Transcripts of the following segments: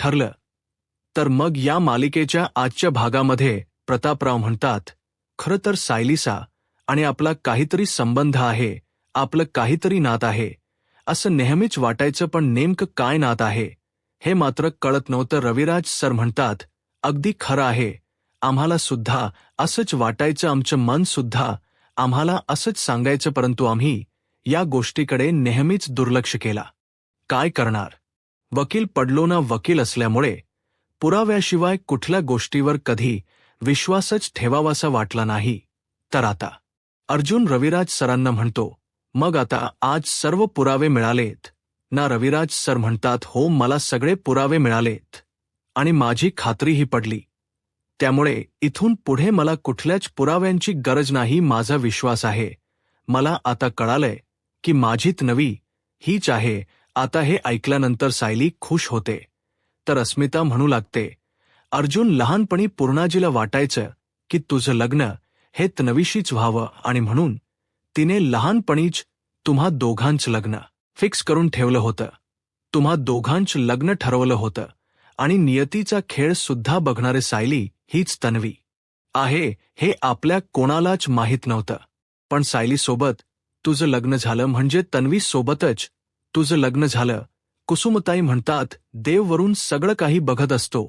ठरलं. तर मग या मालिकेच्या आजच्या भागामध्ये प्रतापराव म्हणतात, खरं तर सायलीचा आणि आपला काहीतरी संबंध आहे, आपलं काहीतरी नात आहे, असं नेहमीच वाटायचं, पण नेमकं काय नात आहे हे मात्र कळत नव्हतं. रविराज सर म्हणतात, अगदी खरं आहे, आम्हाला सुद्धा असंच वाटायचं, आमचं मन सुद्धा आम्हाला असंच सांगायचं, परंतु आम्ही या गोष्टीकडे नेहमीच दुर्लक्ष केला. काय करणार? वकील पडलो ना. वकील असल्यामुळे पुराव्याशिवाय कुठल्या गोष्टीवर कधी विश्वासच ठेवावासा वाटला नाही. तर आता अर्जुन रविराज सरांना म्हणतो, मग आता आज सर्व पुरावे मिळालेत ना? रविराज सर म्हणतात, हो, मला सगळे पुरावे मिळालेत आणि माझी खात्रीही पडली. त्यामुळे इथून पुढे मला कुठल्याच पुराव्यांची गरज नाही. माझा विश्वास आहे. मला आता कळालंय की माझीत नवी हीच आहे. आता हे ऐकल्यानंतर सायली खुश होते. तर अस्मिता म्हणू लागते, अर्जुन, लहानपणी पूर्णाजीला वाटायचं की तुझं लग्न हे तन्वीशीच व्हावं आणि म्हणून तिने लहानपणीच तुम्हा दोघांचं लग्न फिक्स करून ठेवलं होतं. तुम्हा दोघांचं लग्न ठरवलं होतं आणि नियतीचा खेळ सुद्धा बघणारे सायली हीच तन्वी आहे हे आपल्या कोणालाच माहीत नव्हतं. पण सायलीसोबत तुझं लग्न झालं म्हणजे तन्वीसोबतच तुझं लग्न झालं. कुसुमताई म्हणतात, देव वरून सगळं काही बघत असतो,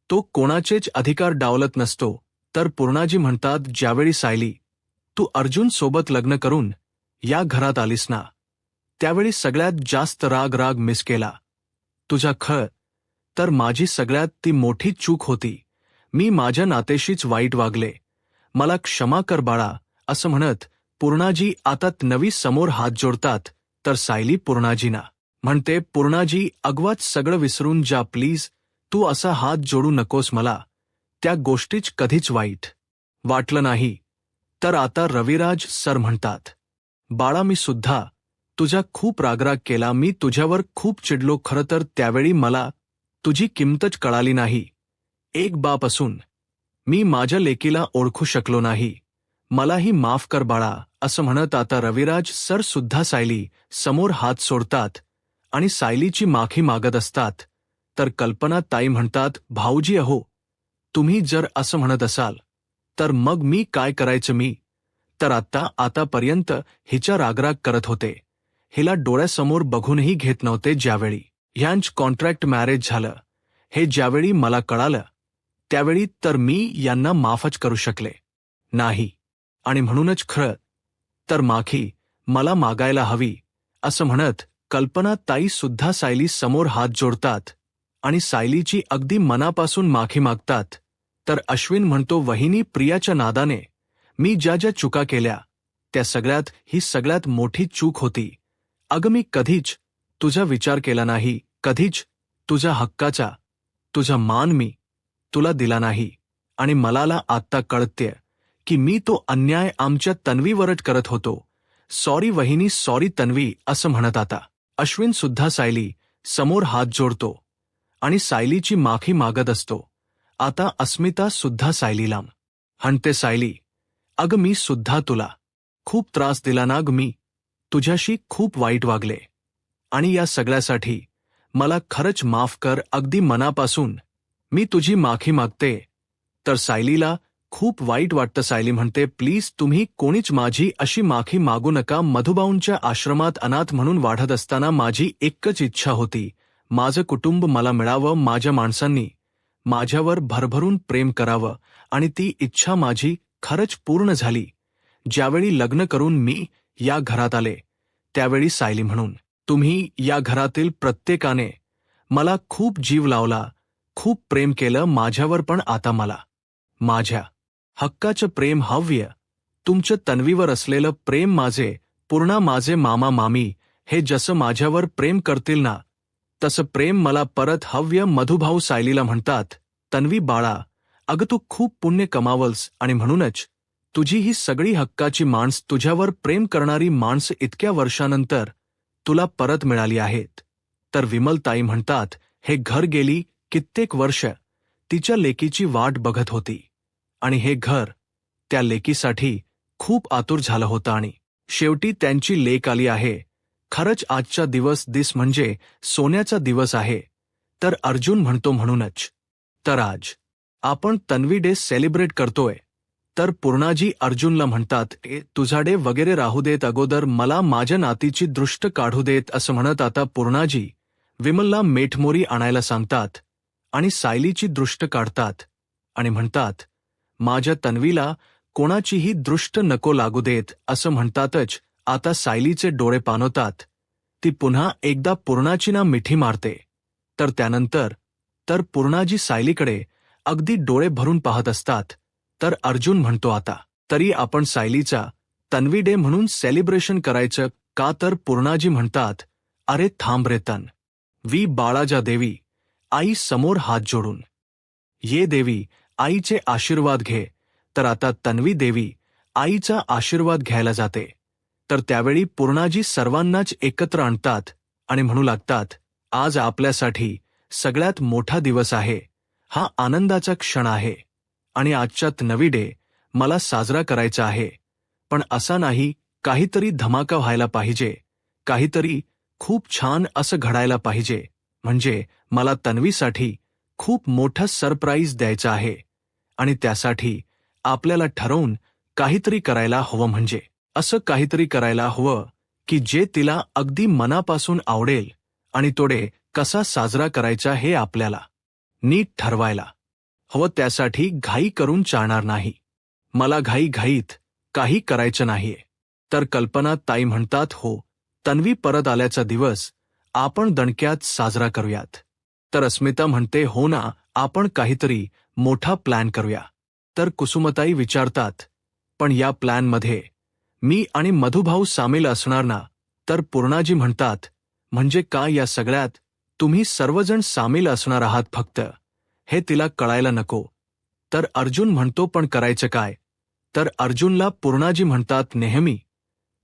तो कोणाचेच अधिकार डावलत नसतो. तर पूर्णाजी म्हणतात, ज्यावेळी सायली तू अर्जुन सोबत लग्न करून या घरात आलीस ना, त्यावेळी सगळ्यात जास्त राग मिस केला तुझा. खरं तर माझी सगळ्यात ती मोठी चूक होती. मी माझ्या नातेशीच वाईट वागले, मला क्षमा कर बाळा, असं म्हणत पूर्णाजी आता तन्वी समोर हात जोडतात. तर सायली पूर्णाजींना म्हणते, पूर्णाजी, अगवाच सगळं विसरून जा प्लीज, तू असा हात जोडू नकोस. मला त्या गोष्टीच कधीच वाईट वाटलं नाही. तर आता रविराज सर म्हणतात, बाळा, मी सुद्धा तुझा खूप रागराग केला, मी तुझ्यावर खूप चिडलो. खरं तर त्यावेळी मला तुझी किंमतच कळाली नाही. एक बाप असून मी माझ्या लेकीला ओळखू शकलो नाही, मलाही माफ कर बाळा, असं म्हणत आता रविराज सर सुद्धा सायली समोर हात सोडतात आणि सायलीची माफी मागत असतात. तर कल्पना ताई म्हणतात, भाऊजी अहो, तुम्ही जर असं म्हणत असाल तर मग मी काय करायचं? मी तर आतापर्यंत हिच्या रागराग करत होते, हिला डोळ्यासमोर बघूनही घेत नव्हते. ज्यावेळी ह्यांच कॉन्ट्रॅक्ट मॅरेज झालं हे ज्यावेळी मला कळालं, त्यावेळी तर मी यांना माफच करू शकले नाही आणि म्हणूनच खरं तर माफी मला मागायला हवी, असं म्हणत कल्पना ताई सुद्धा सायली समोर हात जोडतात आणि सायलीची अगदी मनापासून माफी मागतात. तर अश्विन म्हणतो, वहिनी, प्रियाच्या नादाने मी ज्या ज्या चुका केल्या त्या सगळ्यात ही सगळ्यात मोठी चूक होती. अगं, मी कधीच तुझा विचार केला नाही, कधीच तुझ्या हक्काचा तुझा मान मी तुला दिला नाही आणि मला आत्ता कळतेय की मी तो अन्याय आमच्या तन्वीवरच करत होतो. सॉरी वहिनी, सॉरी तन्वी, असं म्हणत आता अश्विन सुद्धा सायली समोर हात जोडतो आणि सायलीची माफी मागत असतो. आता अस्मिता सुद्धा सायलीला म्हणते, सायली, अगं, मी सुद्धा तुला खूप त्रास दिला ना. मी तुझ्याशी खूप वाईट वागले आणि या सगळ्यासाठी मला खरंच माफ कर, अगदी मनापासून मी तुझी माफी मागते. तर सायलीला खूप वाईट वाटतं. सायली म्हणते, प्लीज तुम्ही कोणीच माझी अशी माफी मागू नका. मधुबाऊंच्या आश्रमात अनाथ म्हणून वाढत असताना माझी एकच इच्छा होती, माझं कुटुंब मला मिळावं, माझ्या माणसांनी माझ्यावर भरभरून प्रेम करावं आणि ती इच्छा माझी खरंच पूर्ण झाली. ज्यावेळी लग्न करून मी या घरात आले त्यावेळी सायली म्हणून तुम्ही या घरातील प्रत्येकाने मला खूप जीव लावला, खूप प्रेम केलं माझ्यावर. पण आता मला माझ्या हक्काचं प्रेम हव्य. तुमचं तन्वीवर असलेलं प्रेम, माझे पूर्णा, माझे मामा मामी हे जसं माझ्यावर प्रेम करतील ना, तसं प्रेम मला परत हव्य. मधुभाऊ सायलीला म्हणतात, तन्वी बाळा, अगं, तू खूप पुण्य कमावलस आणि म्हणूनच तुझी ही सगळी हक्काची माणस, तुझ्यावर प्रेम करणारी माणसं इतक्या वर्षानंतर तुला परत मिळाली आहेत. तर विमलताई म्हणतात, हे घर गेली कित्येक वर्ष तिच्या लेकीची वाट बघत होती आणि हे घर त्या लेकीसाठी खूप आतुर झालं होतं आणि शेवटी त्यांची लेक आली आहे. खरंच आजचा दिवस म्हणजे सोन्याचा दिवस आहे. तर अर्जुन म्हणतो म्हणूनच तर आज आपण तन्वी डे सेलिब्रेट करतोय. तर पूर्णाजी अर्जुनला म्हणतात, तुझा डे वगैरे राहू देत, अगोदर मला माझ्या नातीची दृष्ट काढू देत असं म्हणत आता पूर्णाजी विमलला मेठमोरी आणायला सांगतात आणि सायलीची दृष्ट काढतात आणि म्हणतात, माझ्या तन्वीला कोणाचीही दृष्ट नको लागू देत असं म्हणतातच. आता सायलीचे डोळे पाणवतात. ती पुन्हा एकदा पूर्णाचीना मिठी मारते. तर त्यानंतर तर पूर्णाजी सायलीकडे अगदी डोळे भरून पाहत असतात. तर अर्जुन म्हणतो, आता तरी आपण सायलीचा तन्वी डे म्हणून सेलिब्रेशन करायचं का? तर पूर्णाजी म्हणतात, अरे थांब रे वी बाळाजा देवी, आई समोर हात जोडून ये देवी, आईचे आशीर्वाद घे. तर आता तन्वी देवी आईचा आशीर्वाद घ्यायला जाते. तर त्यावेळी पूर्णाजी सर्वांनाच एकत्र आणतात आणि म्हणू लागतात, आज आपल्यासाठी सगळ्यात मोठा दिवस आहे. हा आनंदाचा क्षण आहे आणि आजच्यात नवी डे मला साजरा करायचा आहे. पण असा नाही, काहीतरी धमाका व्हायला पाहिजे, काहीतरी खूप छान असं घडायला पाहिजे. म्हणजे मला तन्वीसाठी खूप मोठं सरप्राईज द्यायचं आहे आणि त्यासाठी आपल्याला ठरवून काहीतरी करायला हवं. म्हणजे असं काहीतरी करायला हवं की जे तिला अगदी मनापासून आवडेल आणि तो डे कसा साजरा करायचा हे आपल्याला नीट ठरवायला हवं. त्यासाठी घाई करून चालणार नाही. मला घाईत काही करायचं नाहीये. तर कल्पना ताई म्हणतात, हो, तन्वी परत आल्याचा दिवस आपण दणक्यात साजरा करूयात. तर अस्मिता म्हणते, हो ना, आपण काहीतरी मोठा प्लॅन करूया. तर कुसुमताई विचारतात, पण या प्लॅनमध्ये मी आणि मधुभाऊ सामील असणार ना? तर पूर्णाजी म्हणतात, म्हणजे काय या सगळ्यात तुम्ही सर्वजण सामील असणार आहात फक्त, हे तिला कळायला नको. तर अर्जुन म्हणतो, पण करायचं काय? तर अर्जुनला पूर्णाजी म्हणतात, नेहमी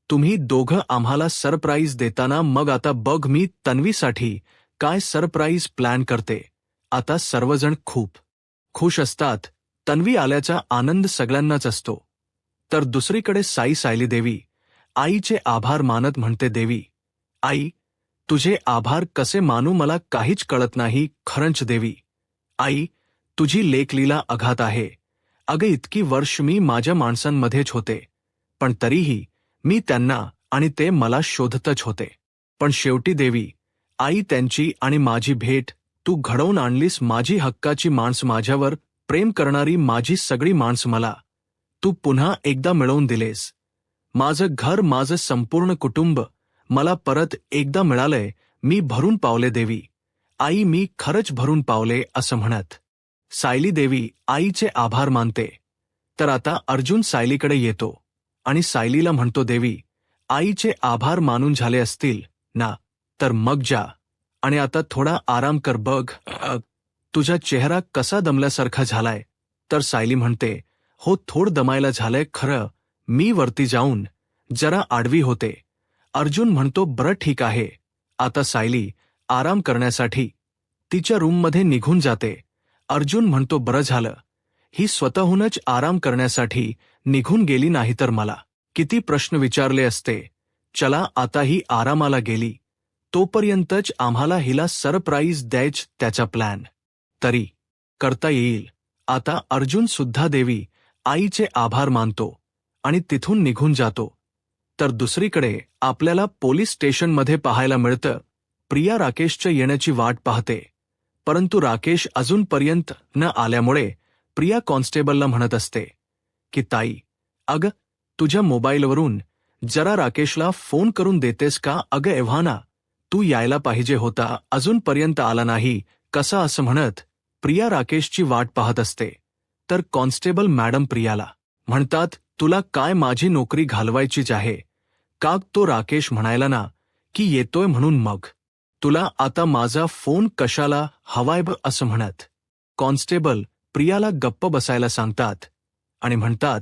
तुम्ही दोघं आम्हाला सरप्राईज देताना, मग आता बघ मी तन्वीसाठी काय सरप्राईज प्लॅन करते. आता सर्वजण खूप खुश असतात. तन्वी आल्याचा आनंद सगळ्यांनाच असतो. तर दुसरीकडे सायली देवी आईचे आभार मानत म्हणते, देवी आई, तुझे आभार कसे मानू मला काहीच कळत नाही. खरंच देवी आई, तुझी लेखलीला अघात आहे. अगं इतकी वर्ष मी माझ्या माणसांमध्येच होते, पण तरीही मी त्यांना आणि ते मला शोधतच होते. पण शेवटी देवी आई, त्यांची आणि माझी भेट तू घडवून आणलीस. माझी हक्काची माणस, माझ्यावर प्रेम करणारी माझी सगळी माणस मला तू पुन्हा एकदा मिळवून दिलेस. माझं घर, माझं संपूर्ण कुटुंब मला परत एकदा मिळालंय. मी भरून पावले देवी आई, मी खरंच भरून पावले. असं म्हणत सायली देवी आईचे आभार मानते. तर आता अर्जुन सायलीकडे येतो आणि सायलीला म्हणतो, देवी आईचे आभार मानून झाले असतील ना, तर मग जा आणि आता थोडा आराम कर. बघ तुझा चेहरा कसा दमल्यासारखा झालाय. तर सायली म्हणते, हो, थोडं दमायला झालंय खरं. मी वरती जाऊन जरा आडवी होते. अर्जुन म्हणतो, बरं ठीक आहे. आता सायली आराम करण्यासाठी तिच्या रूममध्ये निघून जाते. अर्जुन म्हणतो, बरं झालं, ही स्वतःहूनच आराम करण्यासाठी निघून गेली, नाही तर मला किती प्रश्न विचारले असते. चला, आता ही आरामाला गेली, तोपर्यंतच आम्हाला हिला सरप्राईज द्यायच त्याचा प्लॅन तरी करता येईल. आता अर्जुन सुद्धा देवी आईचे आभार मानतो आणि तिथून निघून जातो. तर दुसरीकडे आपल्याला पोलीस स्टेशनमध्ये पाहायला मिळतं, प्रिया राकेशच्या येण्याची वाट पाहते, परंतु राकेश अजूनपर्यंत न आल्यामुळे प्रिया कॉन्स्टेबलला म्हणत असते की, ताई, अगं तुझ्या मोबाईलवरून जरा राकेशला फोन करून देतेस का? अगं एव्हाना तू यायला पाहिजे होता, अजूनपर्यंत आला नाही कसा? असं म्हणत प्रिया राकेशची वाट पाहत असते. तर कॉन्स्टेबल मॅडम प्रियाला म्हणतात, तुला काय माझी नोकरी घालवायचीच आहे का? तो राकेश म्हणायला ना की येतोय म्हणून, मग तुला आता माझा फोन कशाला हवाय असं म्हणत कॉन्स्टेबल प्रियाला गप्प बसायला सांगतात आणि म्हणतात,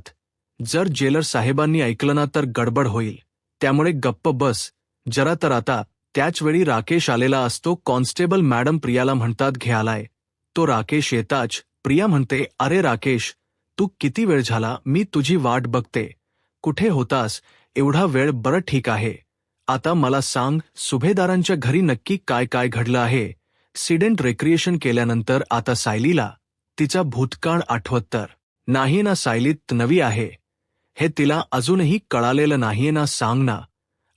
जर जेलर साहेबांनी ऐकलं ना तर गडबड होईल, त्यामुळे गप्प बस जरा. तर आता त्याचवेळी राकेश आलेला असतो. कॉन्स्टेबल मॅडम प्रियाला म्हणतात, घे आलाय. तो राकेश येताच प्रिया म्हणते, अरे राकेश, तू किती वेळ झाला, मी तुझी वाट बघते, कुठे होतास एवढा वेळ? बरं ठीक आहे, आता मला सांग, सुभेदारांच्या घरी नक्की काय काय घडलं आहे सिडेंट रेक्रिएशन केल्यानंतर आता सायलीला तिचा भूतकाळ आठवत तर नाही ना? सायलीत नवी आहे हे तिला अजूनही कळालेलं नाहीये ना? सांग ना,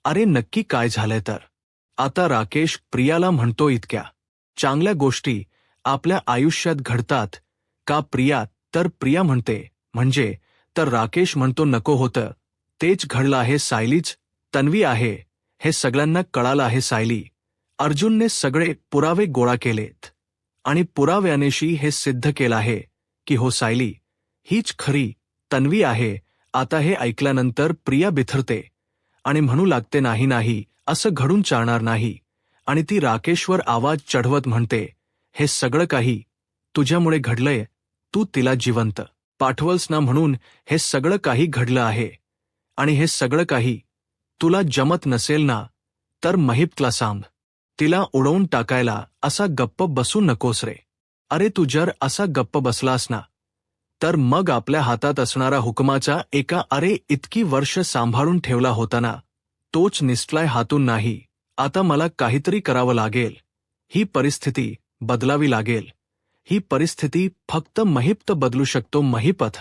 अरे नक्की काय झालंय? तर आता राकेश प्रियाला म्हणतो, इतक्या चांगल्या गोष्टी आपल्या आयुष्यात घडतात का प्रिया? तर प्रिया म्हणते, म्हणजे? तर राकेश म्हणतो, नको होतं तेच घडलं आहे. सायलीच तन्वी आहे हे सगळ्यांना कळालं आहे. सायली, अर्जुनने सगळे पुरावे गोळा केलेत आणि पुराव्यानेशी हे सिद्ध केलं आहे की हो, सायली हीच खरी तन्वी आहे. आता हे ऐकल्यानंतर प्रिया बिथरते आणि म्हणू लागते, नाही नाही, असं घडून चालणार नाही. आणि ती राकेशवर आवाज चढवत म्हणते, हे सगळं काही तुझ्यामुळे घडलंय. तू तिला जिवंत पाठवलंस ना, म्हणून हे सगळं काही घडलं आहे. आणि हे सगळं काही तुला जमत नसेल ना, तर महिपतला सांग, तिला उडवून टाकायला. असा गप्प बसू नकोस रे. अरे तू जर असा गप्प बसलास ना, तर मग आपल्या हातात असणारा हुकमाचा एका अरे इतकी वर्ष सांभाळून ठेवला होता ना, तोच निसटलाय हातून. नाही, आता मला काहीतरी करावं लागेल. ही परिस्थिती बदलावी लागेल. ही परिस्थिती फक्त महिप्त बदलू शकतो. महिपत.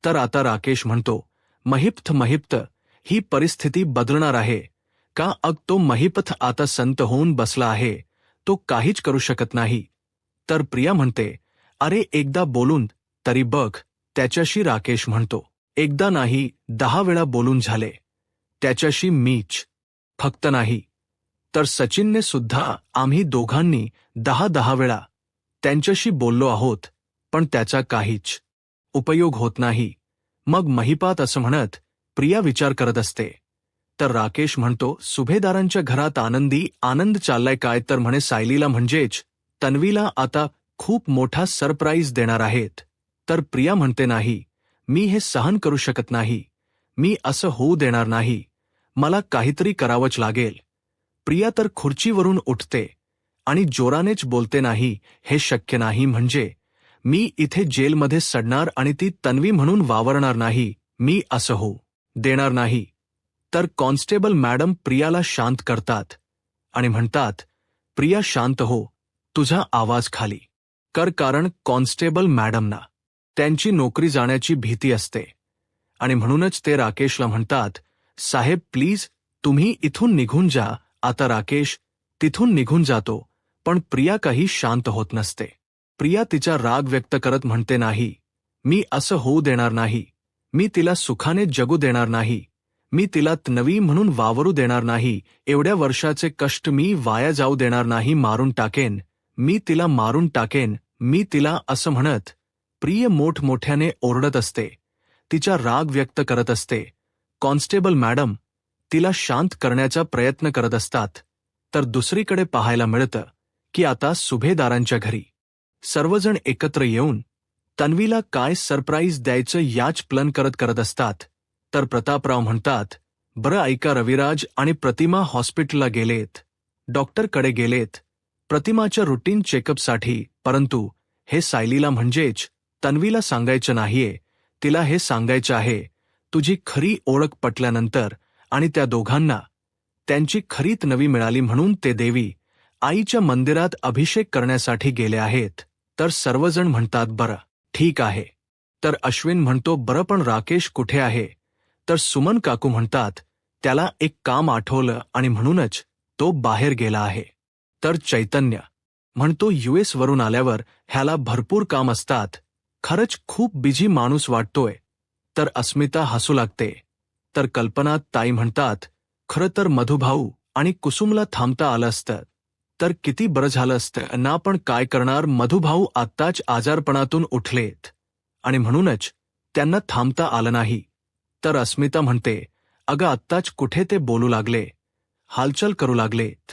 तर आता राकेश म्हणतो, महिप्त ही परिस्थिती बदलणार आहे का? तो महिपत आता संत होऊन बसला आहे, तो काहीच करू शकत नाही. तर प्रिया म्हणते, अरे एकदा बोलून तरी बघ त्याच्याशी. राकेश म्हणतो, एकदा नाही 10 वेळा बोलून झाले त्याच्याशी मीच. फक्त नाही तर सचिनने सुद्धा, आम्ही दोघांनी 10 वेळा त्यांच्याशी बोललो आहोत, पण त्याचा काहीच उपयोग होत नाही. मग महिपात असं म्हणत प्रिया विचार करत असते. तर राकेश म्हणतो, सुभेदारांच्या घरात आनंद चाललाय काय? तर म्हणे, सायलीला म्हणजेच तन्वीला आता खूप मोठा सरप्राईज देणार आहेत. तर प्रिया म्हणते, नाही, मी हे सहन करू शकत नाही. मी असं होऊ देणार नाही. मला काहीतरी करावंच लागेल. प्रिया तर खुर्चीवरून उठते आणि जोरानेच बोलते, नाही, हे शक्य नाही. म्हणजे मी इथे जेलमध्ये सडणार आणि ती तन्वी म्हणून वावरणार नाही. मी असं होऊ देणार नाही. तर कॉन्स्टेबल मॅडम प्रियाला शांत करतात आणि म्हणतात, प्रिया शांत हो, तुझा आवाज खाली कर. कारण कॉन्स्टेबल मॅडमना त्यांची नोकरी जाण्याची भीती असते आणि म्हणूनच ते राकेशला म्हणतात, साहेब प्लीज तुम्ही इथून निघून जा. आता राकेश तिथून निघून जातो, पण प्रिया काही शांत होत नसते. प्रिया तिचा राग व्यक्त करत म्हणते, नाही, मी असं होऊ देणार नाही. मी तिला सुखाने जगू देणार नाही. मी तिला तन्वी म्हणून वावरू देणार नाही. एवढ्या वर्षाचे कष्ट मी वाया जाऊ देणार नाही. मारून टाकेन, मी तिला मारून टाकेन. मी तिला, असं म्हणत प्रिया मोठमोठ्याने ओरडत असते, तिचा राग व्यक्त करत असते. कॉन्स्टेबल मॅडम तिला शांत करण्याचा प्रयत्न करत असतात. तर दुसरीकडे पाहायला मिळतं की आता सुभेदारांच्या घरी सर्वजण एकत्र येऊन तन्वीला काय सरप्राईज द्यायचं याच प्लन करत असतात. तर प्रतापराव म्हणतात, बरं ऐका, रविराज आणि प्रतिमा हॉस्पिटलला गेलेत, डॉक्टरकडे गेलेत प्रतिमाच्या रुटीन चेकअपसाठी. परंतु हे सायलीला म्हणजेच तन्वीला सांगायचं नाहीये. तिला हे सांगायचं आहे तुझी खरी ओळख पटल्यानंतर आणि त्या दोघांना त्यांची खरी तन्वी मिळाली म्हणून ते देवी आईच्या मंदिरात अभिषेक करण्यासाठी गेले आहेत. तर सर्वजण म्हणतात, बरं ठीक आहे. तर अश्विन म्हणतो, बरं पण राकेश कुठे आहे? तर सुमन काकू म्हणतात, त्याला एक काम आठवलं आणि म्हणूनच तो बाहेर गेला आहे. तर चैतन्य म्हणतो, US वरून आल्यावर ह्याला भरपूर काम असतात, खरंच खूप बिझी माणूस वाटतोय. तर अस्मिता हसू लागते. तर कल्पना ताई म्हणतात, खरं तर मधुभाऊ आणि कुसुमला थांबता आलं असतं तर किती बरं झालं असतं ना, पण काय करणार, मधुभाऊ आत्ताच आजारपणातून उठलेत आणि म्हणूनच त्यांना थांबता आलं नाही. तर अस्मिता म्हणते, अगं आत्ताच कुठे ते बोलू लागले, हालचाल करू लागलेत.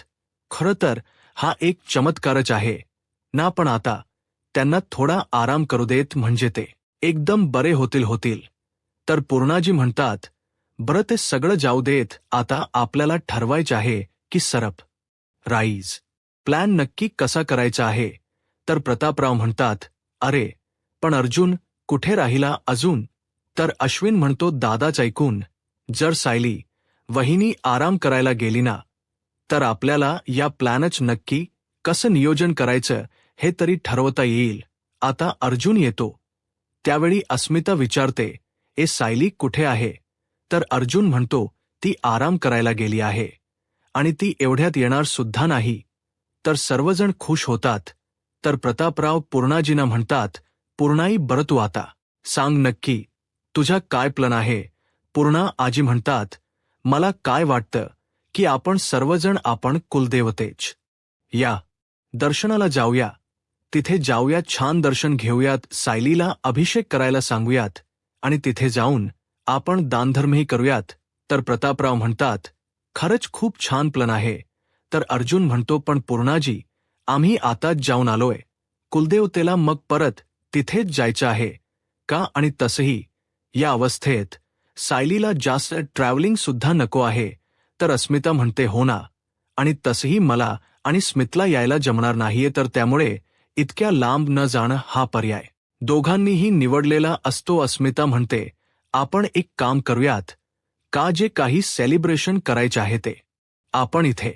खरं तर हा एक चमत्कारच आहे ना, पण आता त्यांना थोडा आराम करू देत, म्हणजे ते एकदम बरे होतील. तर पूर्णाजी म्हणतात, बरं ते सगळं जाऊ देत, आता आपल्याला ठरवायचं आहे की सरप राईज प्लॅन नक्की कसा करायचा आहे. तर प्रतापराव म्हणतात, अरे पण अर्जुन कुठे राहिला अजून? तर अश्विन म्हणतो, दादाच ऐकून, जर सायली वहिनी आराम करायला गेली ना, तर आपल्याला या प्लॅनच नक्की कसं नियोजन करायचं हे तरी ठरवता येईल. आता अर्जुन येतो. त्यावेळी अस्मिता विचारते, ए सायली कुठे आहे? तर अर्जुन म्हणतो, ती आराम करायला गेली आहे आणि ती एवढ्यात येणार सुद्धा नाही. तर सर्वजण खुश होतात. तर प्रतापराव पूर्णाजींना म्हणतात, पूर्णाई बरं तू आता सांग नक्की तुझा काय प्लॅन आहे? पूर्णा आजी म्हणतात, मला काय वाटतं की आपण सर्वजण आपण कुलदेवतेच या दर्शनाला जाऊया. तिथे जाऊयात, छान दर्शन घेऊयात, सायलीला अभिषेक करायला सांगूयात आणि तिथे जाऊन आपण दानधर्मही करूयात. तर प्रतापराव म्हणतात, खरंच खूप छान प्लॅन आहे. तर अर्जुन म्हणतो, पण पूर्णाजी आम्ही आताच जाऊन आलोय कुलदेवतेला, मग परत तिथेच जायचं आहे का? आणि तसंही या अवस्थेत सायलीला जास्त ट्रॅव्हलिंग सुद्धा नको आहे. तर अस्मिता म्हणते, हो ना, आणि तसंही मला आणि स्मितला यायला जमणार नाहीये, तर त्यामुळे इतक्या लांब न जाणं हा पर्याय दोघांनीही निवडलेला असतो. अस्मिता म्हणते, आपण एक काम करूयात का, जे काही सेलिब्रेशन करायचे आहे ते आपण इथे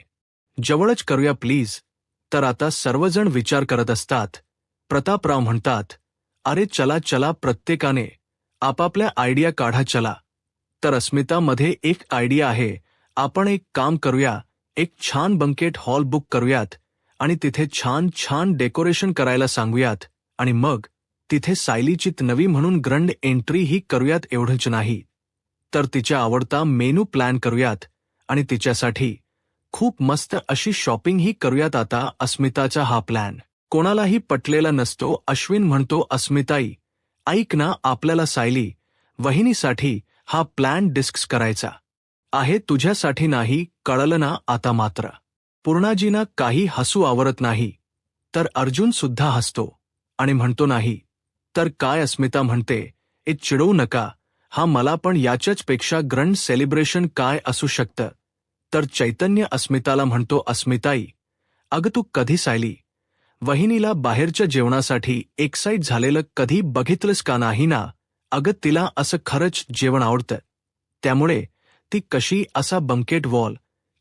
जवळच करूया प्लीज. तर आता सर्वजण विचार करत असतात. प्रतापराव म्हणतात, अरे चला चला, प्रत्येकाने आपापल्या आयडिया काढा चला. तर अस्मितामध्ये एक आयडिया आहे, आपण एक काम करूया, एक छान बंकेट हॉल बुक करूयात आणि तिथे छान छान डेकोरेशन करायला सांगूयात आणि मग तिथे सायलीची नवी म्हणून ग्रँड एंट्री ही करूयात. एवढंच नाही तर तिच्या आवडता मेनू प्लॅन करूयात आणि तिच्यासाठी खूप मस्त अशी शॉपिंग ही करूयात. आता अस्मिताचा हा प्लॅन कोणालाही पटलेला नसतो. अश्विन म्हणतो, अस्मिताई ऐक ना, आपल्याला सायली वहिनीसाठी हा प्लॅन डिस्कस करायचा आहे, तुझ्यासाठी नाही, कळलं ना आता मात्र. पूर्णाजींना काही हसू आवरत नाही. तर अर्जुन सुद्धा हसतो आणि म्हणतो, नाही तर काय? अस्मिता म्हणते, ए चिडवू नका, हा मला पण याच्याच पेक्षा ग्रँड सेलिब्रेशन काय असू शकतं. तर चैतन्य अस्मिताला म्हणतो, अस्मिताई अगं तू कधी सायली वहिनीला बाहेरच्या जेवणासाठी एक्साइट झालेलं कधी बघितलंस का नाही ना? अगं तिला असं खरंच जेवण आवडतं, त्यामुळे ती कशी असा बंकेट वॉल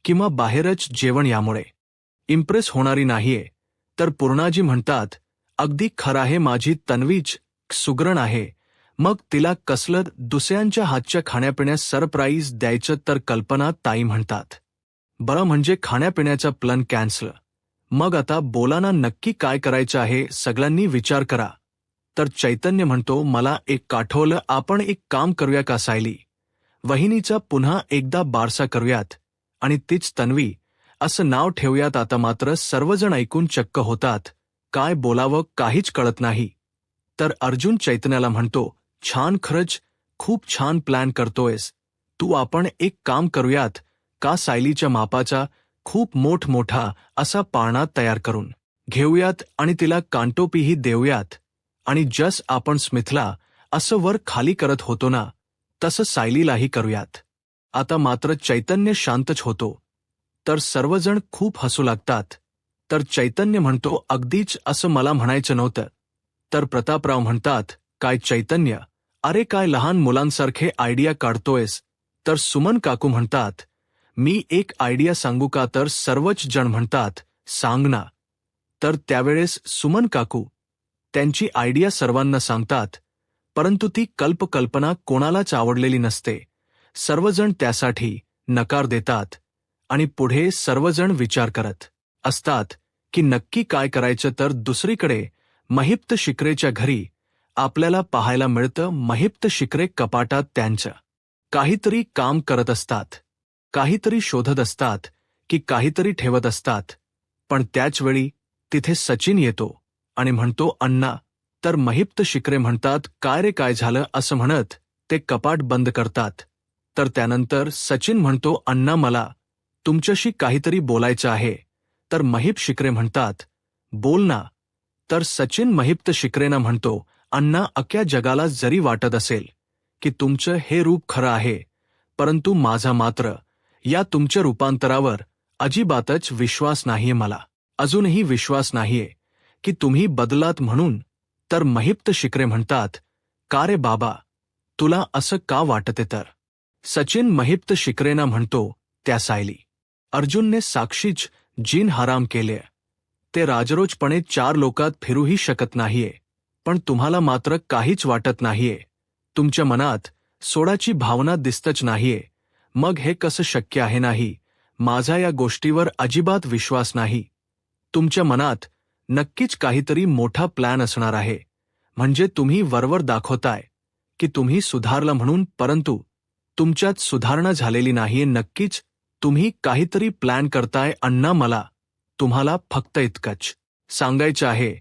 किंवा बाहेरच जेवण यामुळे इम्प्रेस होणारी नाहीये. तर पूर्णाजी म्हणतात, अगदी खरं आहे, माझी तन्वीच सुगरण आहे, मग तिला कसलं दुसऱ्यांच्या हातच्या खाण्यापिण्यास सरप्राईज द्यायचं. तर कल्पना ताई म्हणतात, बरं म्हणजे खाण्यापिण्याचा प्लॅन कॅन्सल. मग आता बोला ना, नक्की काय करायचं आहे, सगळ्यांनी विचार करा. तर चैतन्य म्हणतो, मला एक आठवलं, आपण एक काम करूया का, सायली वहिनीचा पुन्हा एकदा बारसा करूयात आणि तीच तन्वी असं नाव ठेवूयात. आता मात्र सर्वजण ऐकून चक्क होतात, काय बोलावं काहीच कळत नाही. तर अर्जुन चैतन्याला म्हणतो, छान, खरंच खूप छान प्लॅन करतोयस तू, आपण एक काम करूयात का, सायलीच्या मापाचा खूप मोठा असा पाळणा तयार करून घेऊयात आणि तिला कांटोपीही देऊयात आणि जस आपण स्मिथला असं वर खाली करत होतो ना, तसं सायलीलाही करूयात. आता मात्र चैतन्य शांतच होतो. तर सर्वजण खूप हसू लागतात. तर चैतन्य म्हणतो, अगदीच असं मला म्हणायचं नव्हतं. तर प्रतापराव म्हणतात, काय चैतन्य, अरे काय लहान मुलांसारखे आयडिया काढतोयस? तर सुमन काकू म्हणतात, मी एक आयडिया सांगू का? तर सर्वच जण म्हणतात, सांग ना. तर त्यावेळेस सुमन काकू त्यांची आयडिया सर्वांना सांगतात, परंतु ती कल्पना कोणालाच आवडलेली नसते. सर्वजण त्यासाठी नकार देतात आणि पुढे सर्वजण विचार करत असतात की नक्की काय करायचं. तर दुसरीकडे महिप्त शिकरेच्या घरी आपल्याला पाहायला मिळतं, महिप्त शिकरे कपाटात त्यांचं काहीतरी काम करत असतात, काहीतरी शोधत असतात की काहीतरी ठेवत असतात. पण त्याचवेळी तिथे सचिन येतो आणि म्हणतो, अण्णा. तर महिप्त शिकरे म्हणतात, काय रे काय झालं, असं म्हणत ते कपाट बंद करतात. तर त्यानंतर सचिन म्हणतो, अण्णा मला तुमच्याशी काहीतरी बोलायचं आहे. तर महिप शिकरे म्हणतात, बोल ना. तर सचिन महिप्त शिकरेंना म्हणतो, अण्णा, अख्ख्या जगाला जरी वाटत असेल की तुमचं हे रूप खरं आहे, परंतु माझा मात्र या तुमच्या रूपांतरावर अजिबातच विश्वास नाहीये, मला अजूनही विश्वास नाहीये की तुम्ही बदलात म्हणून. तर महिप्त शिकरे म्हणतात, का रे बाबा, तुला असं का वाटते? तर सचिन महिप्त शिकरेंना म्हणतो, त्या सायली अर्जुनने साक्षीच जीन हराम केले, ते राजरोजपणे 4 लोकात फिरूही शकत नाहीये, पण तुम्हाला मात्र काहीच वाटत नाहीये. तुमच्या मनात सोडाची भावना दिसतच नाहीये. मग हे कसं शक्य आहे? नाही, माझा या गोष्टीवर अजिबात विश्वास नाही. तुमच्या मनात नक्कीच काहीतरी मोठा प्लॅन असणार आहे. म्हणजे तुम्ही वरवर दाखवताय की तुम्ही सुधारला म्हणून, परंतु तुमच्यात सुधारणा झालेली नाहीये. नक्कीच तुम्ही काहीतरी प्लॅन करताय. अण्णा, मला तुम्हाला फक्त इतकंच सांगायचं आहे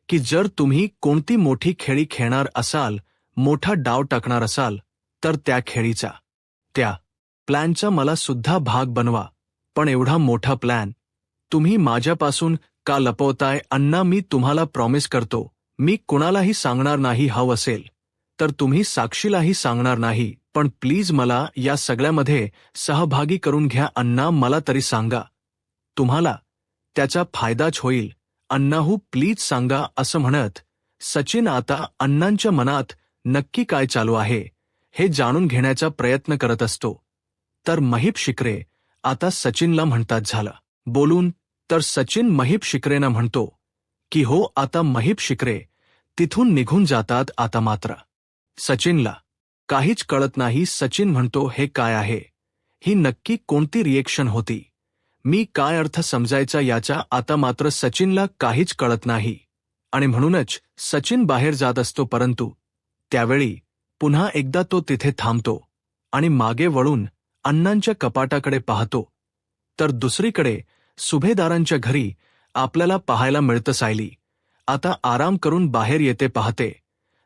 की जर तुम्ही कोणती मोठी खेळी खेळणार असाल, मोठा डाव टाकणार असाल, तर त्या खेळीचा, त्या प्लॅनचा मला सुद्धा भाग बनवा. पण एवढा मोठा प्लॅन तुम्ही माझ्यापासून का लपवताय? अण्णा, मी तुम्हाला प्रॉमिस करतो, मी कुणालाही सांगणार नाही. हवं असेल तर तुम्ही साक्षीलाही सांगणार नाही. पण प्लीज मला या सगळ्यामध्ये सहभागी करून घ्या. अण्णा, मला तरी सांगा, तुम्हाला त्याचा फायदाच होईल. अण्णाहू, प्लीज सांगा. असं म्हणत सचिन आता अण्णांच्या मनात नक्की काय चालू आहे हे जाणून घेण्याचा प्रयत्न करत असतो. तर महीप शिकरे आता सचिनला म्हणतात, झालं बोलून. तर सचिन महीप शिकरेंना म्हणतो की हो. आता महीप शिकरे तिथून निघून जातात. आता मात्र सचिनला काहीच कळत नाही. सचिन म्हणतो, हे काय आहे? ही नक्की कोणती रिएक्शन होती? मी काय अर्थ समजायचा याचा आता मात्र सचिनला काहीच कळत नाही. आणि म्हणूनच सचिन बाहेर जात असतो. परंतु त्यावेळी पुन्हा एकदा तो तिथे थांबतो आणि मागे वळून अण्णांच्या कपाटाकडे पाहतो. तर दुसरीकडे सुभेदारांच्या घरी आपल्याला पाहायला मिळतं सायली आता आराम करून बाहेर येते. पाहते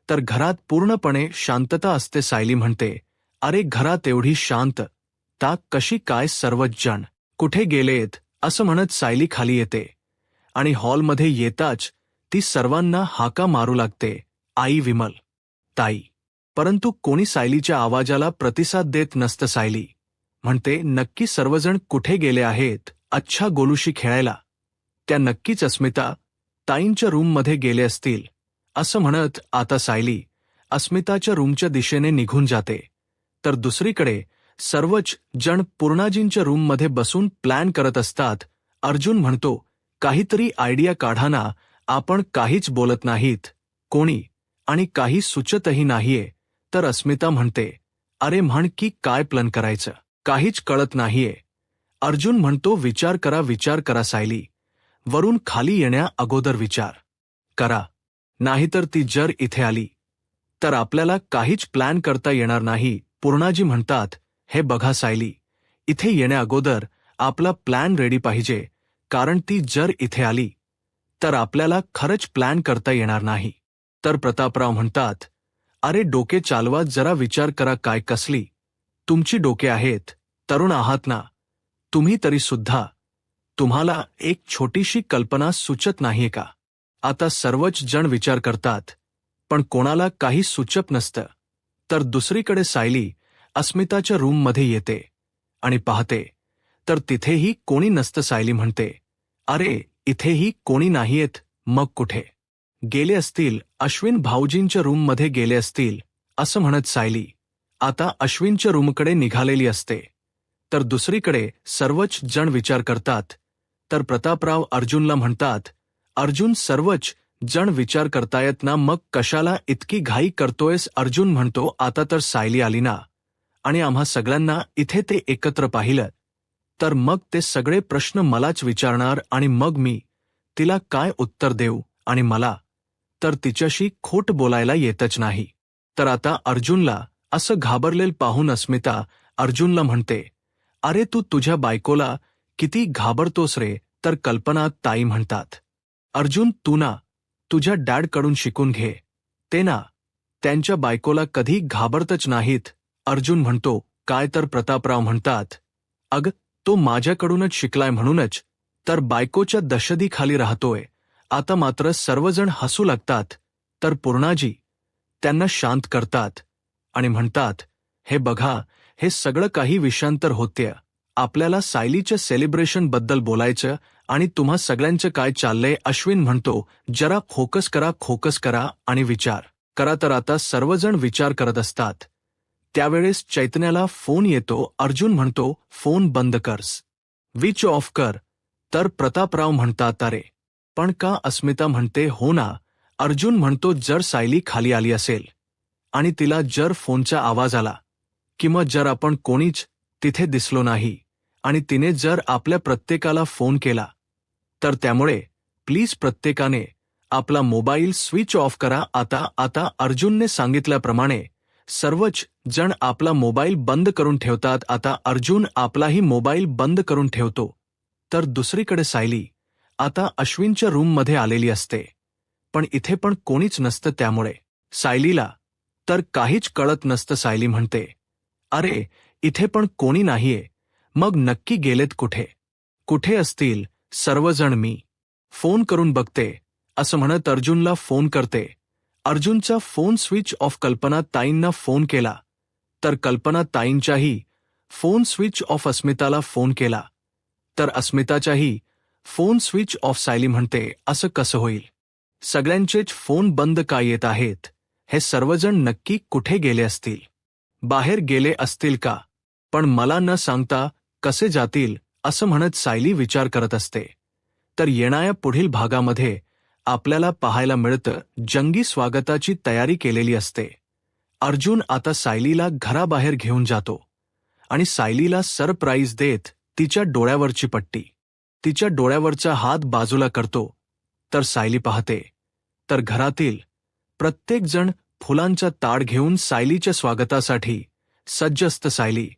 तर घरात पूर्णपणे शांतता असते. सायली म्हणते, अरे, घरात एवढी शांतता कशी काय? सर्वच जण कुठे गेलेत? असं म्हणत सायली खाली येते आणि हॉलमध्ये येताच ती सर्वांना हाका मारू लागते, आई, विमल, ताई. परंतु कोणी सायलीच्या आवाजाला प्रतिसाद देत नसतं. सायली म्हणते, नक्की सर्वजण कुठे गेले आहेत? अच्छा, गोलूशी खेळायला. त्या नक्कीच अस्मिता ताईंच्या रूममध्ये गेले असतील. असं म्हणत आता सायली अस्मिताच्या रूमच्या दिशेने निघून जाते. तर दुसरीकडे सर्वच जण पूर्णाजींच्या रूममध्ये बसून प्लॅन करत असतात. अर्जुन म्हणतो, काहीतरी आयडिया काढा ना, आपण काहीच बोलत नाहीत कोणी आणि काही सुचतही नाहीये. तर अस्मिता म्हणते, अरे म्हण की काय प्लॅन करायचं? काहीच कळत नाहीये. अर्जुन म्हणतो, विचार करा, विचार करा सायली. वरून खाली येण्या अगोदर विचार करा. नाहीतर ती जर इथे आली तर आपल्याला काहीच प्लॅन करता येणार नाही. पूर्णाजी म्हणतात, हे बघा सायली, इथे येण्या अगोदर आपला प्लॅन रेडी पाहिजे, कारण ती जर इथे आली तर आपल्याला खरंच प्लॅन करता येणार नाही. तर प्रतापराव म्हणतात, अरे डोके चालवा, जरा विचार करा. काय कसली तुमची डोके आहेत? तरुण आहात ना तुम्ही, तरी सुद्धा तुम्हाला एक छोटीशी कल्पना सुचत नाहीये का? आता सर्वच जण विचार करतात पण कोणाला काही सुचत नसतं. तर दुसरीकडे सायली अस्मिताच्या रूममध्ये येते आणि पाहते तर तिथेही कोणी नसतं. सायली म्हणते, अरे, इथेही कोणी नाहीयेत. मग कुठे गेले असतील? अश्विन भाऊजींच्या रूममध्ये गेले असतील. असं म्हणत सायली आता अश्विनच्या रूमकडे निघालेली असते. तर दुसरीकडे सर्वच जण विचार करतात. तर प्रतापराव अर्जुनला म्हणतात, अर्जुन, सर्वच जण विचार करतायत ना, मग कशाला इतकी घाई करतोयस? अर्जुन म्हणतो, आता तर सायली आली ना आणि आम्हा सगळ्यांना इथे ते एकत्र पाहिलं तर मग ते सगळे प्रश्न मलाच विचारणार आणि मग मी तिला काय उत्तर देऊ? आणि मला तर तिच्याशी खोट बोलायला येतच नाही. तर आता अर्जुनला असं घाबरलेलं पाहून अस्मिता अर्जुनला म्हणते, अरे, तू तुझ्या बायकोला किती घाबरतोस रे? तर कल्पना ताई म्हणतात, अर्जुन, तू ना तुझ्या डॅडकडून शिकून घे. ते ना त्यांच्या बायकोला कधी घाबरतच नाहीत. अर्जुन म्हणतो, काय? तर प्रतापराव म्हणतात, अग, तो माझ्याकडूनच शिकलाय म्हणूनच तर बायकोच्या दशदीखाली राहतोय. आता मात्र सर्वजण हसू लागतात. तर पूर्णाजी त्यांना शांत करतात आणि म्हणतात, हे बघा, हे सगळं काही विषांतर होतेय. आपल्याला सायलीच्या सेलिब्रेशन बद्दल बोलायचं आणि तुम्हा सगळ्यांचं काय चाललंय? अश्विन म्हणतो, जरा फोकस करा, फोकस करा आणि विचार करा. तर आता सर्वजण विचार करत असतात. त्यावेळेस चैतन्याला फोन येतो. अर्जुन म्हणतो, फोन बंद करस, स्विच ऑफ कर. तर प्रतापराव म्हणतात, अरे पण का अस्मिता म्हणते हो ना. अर्जुन म्हणतो जर सायली खाली आली असेल आणि तिला जर फोनचा आवाज आला किंवा जर आपण कोणीच तिथे दिसलो नाही आणि तिने जर आपल्या प्रत्येकाला फोन केला तर त्यामुळे प्लीज प्रत्येकाने आपला मोबाईल स्विच ऑफ करा. आता अर्जुनने सांगितल्याप्रमाणे सर्वच जण आपला मोबाईल बंद करून ठेवतात. आता अर्जुन आपलाही मोबाईल बंद करून ठेवतो. तर दुसरीकडे सायली आता अश्विनच्या रूममध्ये आलेली असते. पण इथे पण कोणीच नसतं. त्यामुळे सायलीला तर काहीच कळत नसतं. सायली म्हणते अरे इथे पण कोणी नाहीये, मग नक्की गेलेत कुठे? कुठे असतील सर्वजण, मी फोन करून बघते असं म्हणत अर्जुनला फोन करते. अर्जुनचा फोन स्विच ऑफ. कल्पना ताईंना फोन केला तर कल्पना ताईंचाही फोन स्विच ऑफ. अस्मिताला फोन केला तर अस्मिताचाही फोन स्विच ऑफ. सायली म्हणते असं कसं होईल? सगळ्यांचेच फोन बंद का येत आहेत? हे सर्वजण नक्की कुठे गेले असतील? बाहेर गेले असतील का? पण मला न सांगता कसे जातील असं म्हणत सायली विचार करत असते. तर येणाऱ्या पुढील भागामध्ये आपल्याला पाहायला मिळतं जंगी स्वागताची तयारी केलेली असते. अर्जुन आता सायलीला घराबाहेर घेऊन जातो आणि सायलीला सरप्राईज देत तिच्या डोळ्यावरची पट्टी, तिच्या डोळ्यावरचा हात बाजूला करतो. तर सायली पाहते तर घरातील प्रत्येकजण फुलांचा ताड घेऊन सायलीच्या स्वागतासाठी सज्ज असतं. सायली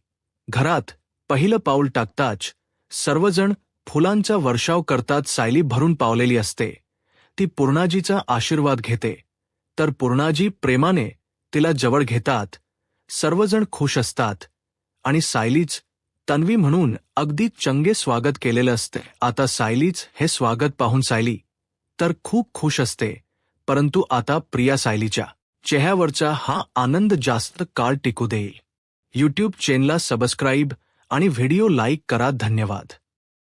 घरात पहिलं पाऊल टाकताच सर्वजण फुलांचा वर्षाव करतात. सायली भरून पावलेली असते. ती पूर्णाजीचा आशीर्वाद घेते तर पूर्णाजी प्रेमाने तिला जवळ घेतात. सर्वजण खुश असतात आणि सायलीच तन्वी म्हणून अगदी चंगे स्वागत केलेलं असते. आता सायलीच हे स्वागत पाहून सायली तर खूप खुश असते. परंतु आता प्रिया सायलीच्या चेहऱ्यावरचा हा आनंद जास्त काळ टिकू देईल. यूट्यूब चॅनलला सबस्क्राईब आणि व्हिडिओ लाईक करा. धन्यवाद.